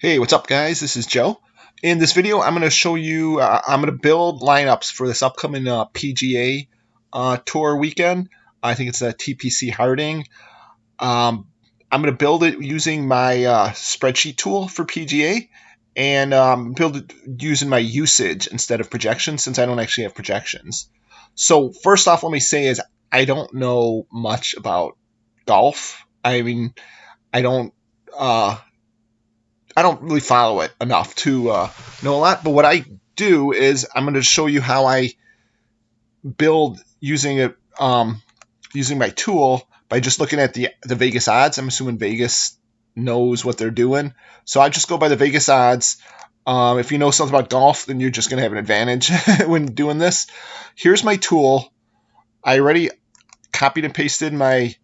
Hey, what's up, guys? This is Joe. In this video, I'm going to show you, I'm going to build lineups for this upcoming PGA Tour weekend. I think it's a TPC Harding. I'm going to build it using my spreadsheet tool for PGA and build it using my usage instead of projections since I don't actually have projections. So first off, let me say is I don't know much about golf. I mean, I don't. I don't really follow it enough to know a lot. But what I do is I'm going to show you how I build using it, using my tool by just looking at the Vegas odds. I'm assuming Vegas knows what they're doing, so I just go by the Vegas odds. If you know something about golf, then you're just going to have an advantage when doing this. Here's my tool. I already copied and pasted my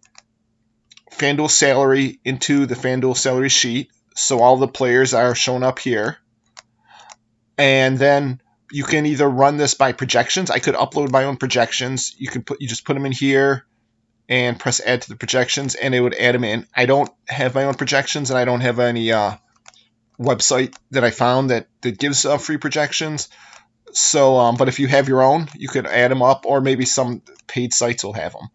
FanDuel salary into the FanDuel salary sheet. So all the players are shown up here. And then you can either run this by projections. I could upload my own projections. You just put them in here and press add to the projections and it would add them in. I don't have my own projections and I don't have any website that I found that gives free projections. So, but if you have your own, you could add them up, or maybe some paid sites will have them.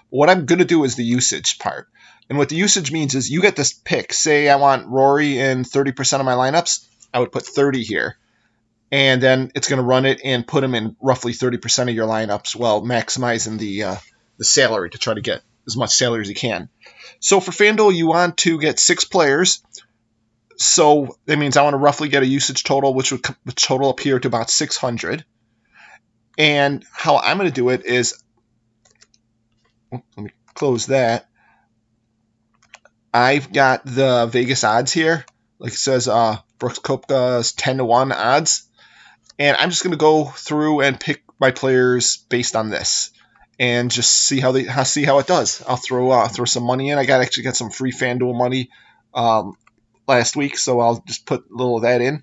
What I'm going to do is the usage part. And what the usage means is you get this pick. Say I want Rory in 30% of my lineups. I would put 30 here. And then it's going to run it and put him in roughly 30% of your lineups while maximizing the salary to try to get as much salary as you can. So for FanDuel, you want to get 6 players. So that means I want to roughly get a usage total, which would total up here to about 600. And how I'm going to do it is, let me close that. I've got the Vegas odds here. Like it says, Brooks Koepka's 10-1 odds. And I'm just going to go through and pick my players based on this and just see how it does. I'll throw some money in. I actually got some free FanDuel money last week, so I'll just put a little of that in.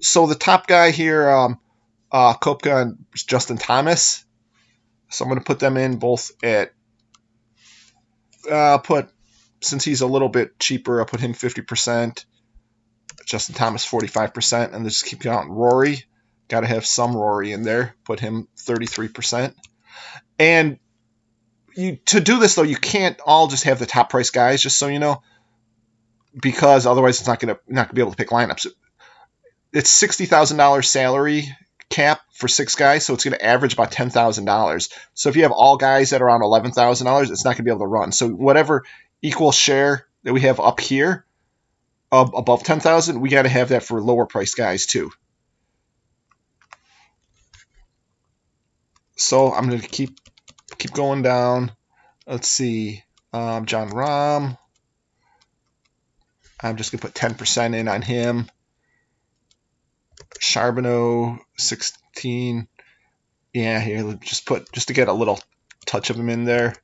So the top guy here, Koepka and Justin Thomas. So I'm going to put them in both at since he's a little bit cheaper, I'll put him 50%. Justin Thomas 45%, and just keep counting. Rory, got to have some Rory in there. Put him 33%. And to do this though, you can't all just have the top price guys, just so you know, because otherwise it's not gonna be able to pick lineups. It's $60,000 salary cap for 6 guys, so it's going to average about $10,000. So if you have all guys that are around $11,000, it's not going to be able to run. So whatever equal share that we have up here above 10,000, we got to have that for lower price guys too. So I'm going to keep going down. Let's see, John Rahm. I'm just going to put 10% in on him. Charbonneau 16. Yeah, here just to get a little touch of him in there.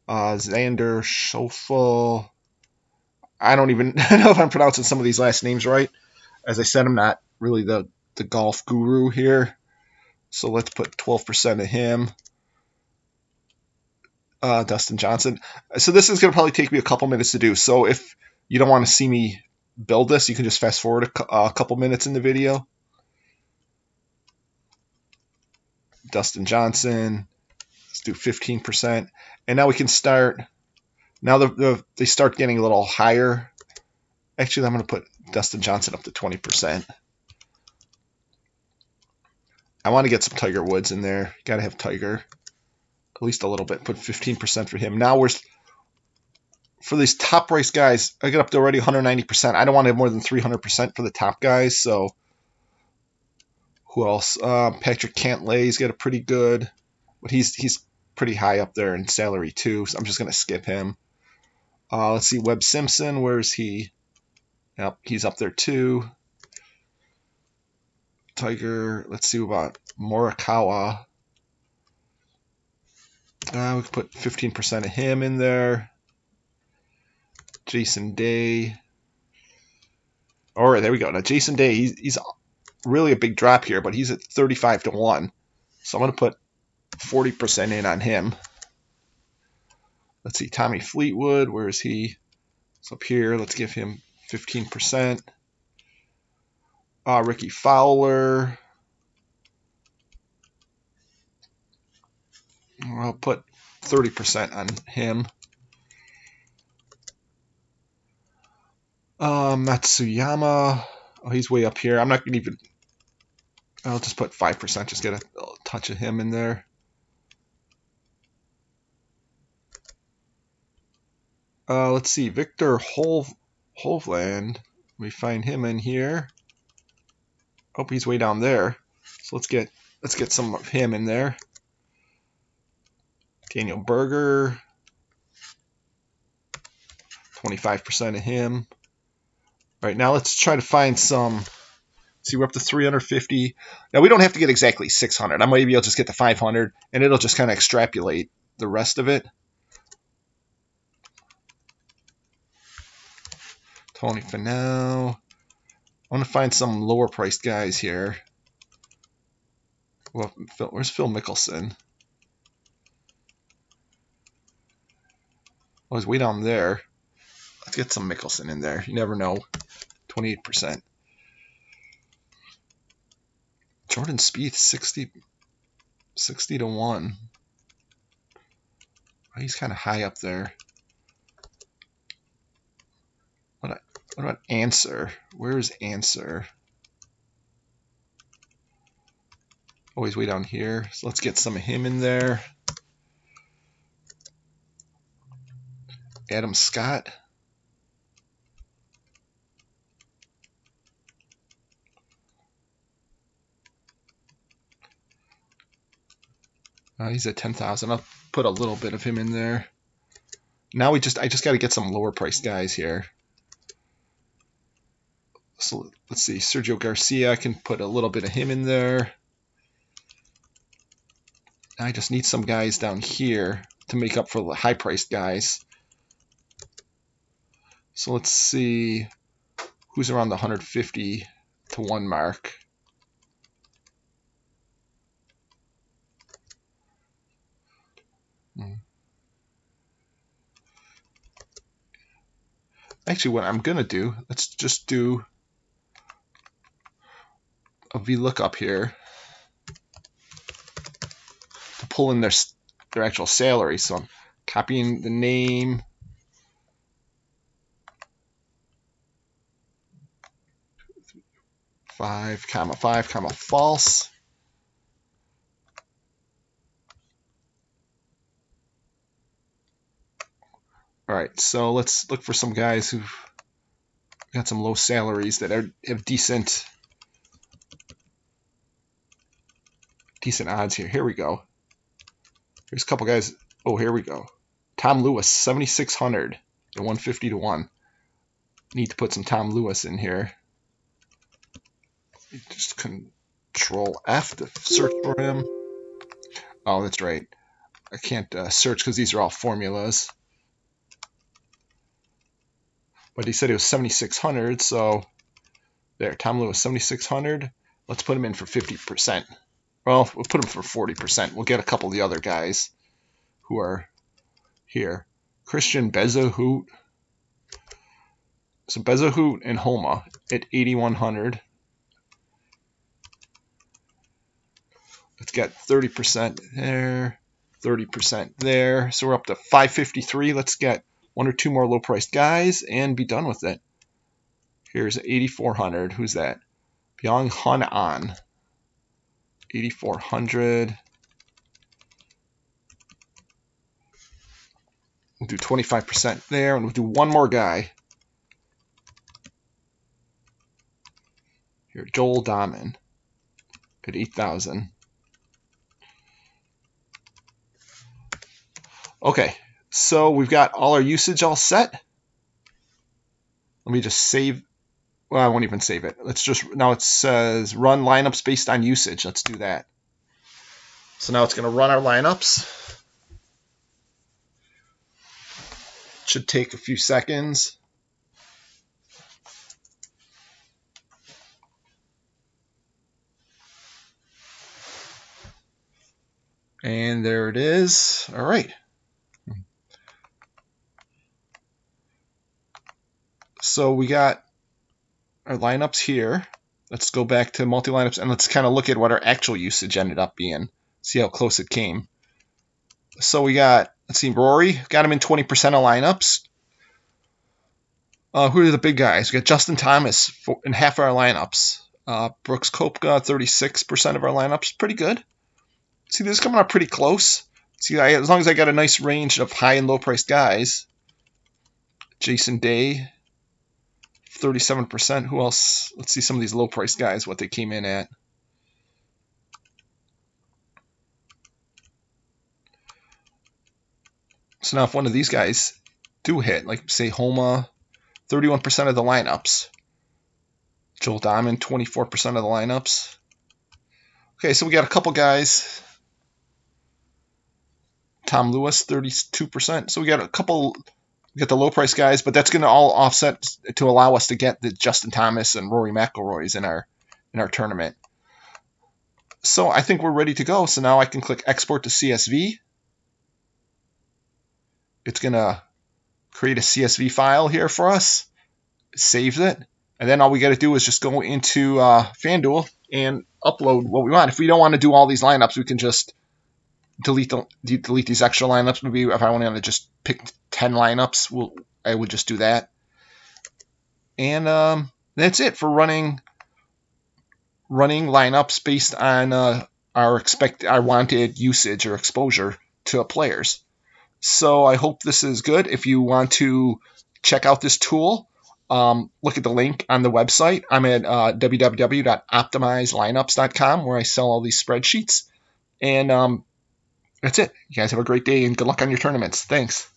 Xander Schauffele. I don't even know if I'm pronouncing some of these last names right. As I said, I'm not really the golf guru here. So let's put 12% of him. Dustin Johnson. So this is going to probably take me a couple minutes to do. So if you don't want to see me build this, you can just fast forward a couple minutes in the video. Dustin Johnson. Let's do 15%. And now we can start. Now they start getting a little higher. Actually, I'm going to put Dustin Johnson up to 20%. I want to get some Tiger Woods in there. Got to have Tiger. At least a little bit. Put 15% for him. Now for these top price guys, I get up to already 190%. I don't want to have more than 300% for the top guys. So who else? Patrick Cantlay's got a pretty good, but he's pretty high up there in salary too. So I'm just going to skip him. Let's see, Webb Simpson. Where is he? Yep, he's up there too. Tiger. Let's see about Morikawa. We can put 15% of him in there. Jason Day. All right, there we go. Now Jason Day, he's really a big drop here, but he's at 35-1. So I'm going to put 40% in on him. Let's see, Tommy Fleetwood. Where is he? It's up here. Let's give him 15%. Ricky Fowler. I'll put 30% on him. Matsuyama. Oh, he's way up here. I'm not going to even... I'll just put 5%. Just get a touch of him in there. Let's see. Victor Hovland. We find him in here. Oh, he's way down there. So let's get some of him in there. Daniel Berger. 25% of him. All right, now let's try to find some. See, we're up to 350. Now, we don't have to get exactly 600. Maybe I'll just get to 500, and it'll just kind of extrapolate the rest of it. Tony Finau. I want to find some lower-priced guys here. Well, where's Phil Mickelson? Oh, he's way down there. Let's get some Mickelson in there. You never know. 28%. Jordan Spieth, 60 to 1. Oh, he's kind of high up there. What about Answer? Where is Answer? Oh, he's way down here. So let's get some of him in there. Adam Scott. He's at 10,000. I'll put a little bit of him in there. Now I just got to get some lower priced guys here. So let's see, Sergio Garcia. I can put a little bit of him in there. I just need some guys down here to make up for the high priced guys. So let's see who's around the 150 to 1 mark. Actually, what I'm going to do, let's just do a VLOOKUP here to pull in their actual salary. So I'm copying the name. Five comma false. All right, so let's look for some guys who've got some low salaries that have decent odds here. Here we go. Here's a couple guys. Oh, here we go. Tom Lewis, 7,600 at 150 to 1. Need to put some Tom Lewis in here. Just Control F to search for him. Oh, that's right. I can't search because these are all formulas. But he said it was 7,600, so there, Tom Lewis, 7,600. Let's put him in for 50%. Well, we'll put him for 40%. We'll get a couple of the other guys who are here. Christian Bezuhoot. So Bezuhoot and Homa at 8,100. Let's get 30% there, 30% there. So we're up to 553. Let's get 1 or 2 more low-priced guys and be done with it. Here's 8,400. Who's that? Byung Hun An. 8,400. We'll do 25% there, and we'll do one more guy. Here, Joel Dahman at 8,000. Okay, so we've got all our usage all set. Let me just save. Well, I won't even save it. Let's just, now it says run lineups based on usage. Let's do that. So now it's going to run our lineups. Should take a few seconds. And there it is. All right. So we got our lineups here. Let's go back to multi-lineups and let's kind of look at what our actual usage ended up being. See how close it came. So we got, let's see, Rory, got him in 20% of lineups. Who are the big guys? We got Justin Thomas in half our lineups. Brooks Koepka, 36% of our lineups. Pretty good. See, this is coming up pretty close. See, as long as I got a nice range of high and low priced guys. Jason Day, 37%. Who else? Let's see some of these low priced guys, what they came in at. So now if one of these guys do hit, like say Homa, 31% of the lineups. Joel Diamond, 24% of the lineups. Okay, so we got a couple guys. Tom Lewis, 32%. So we got a couple, we got the low price guys, but that's going to all offset to allow us to get the Justin Thomas and Rory McIlroys in our tournament. So I think we're ready to go. So now I can click export to CSV. It's going to create a CSV file here for us. It saves it. And then all we got to do is just go into FanDuel and upload what we want. If we don't want to do all these lineups, we can just delete these extra lineups. Maybe if I want to just pick 10 lineups, I would just do that. And that's it for running lineups based on our wanted usage or exposure to players. So I hope this is good. If you want to check out this tool, look at the link on the website. I'm at www.optimizelineups.com where I sell all these spreadsheets. And that's it. You guys have a great day and good luck on your tournaments. Thanks.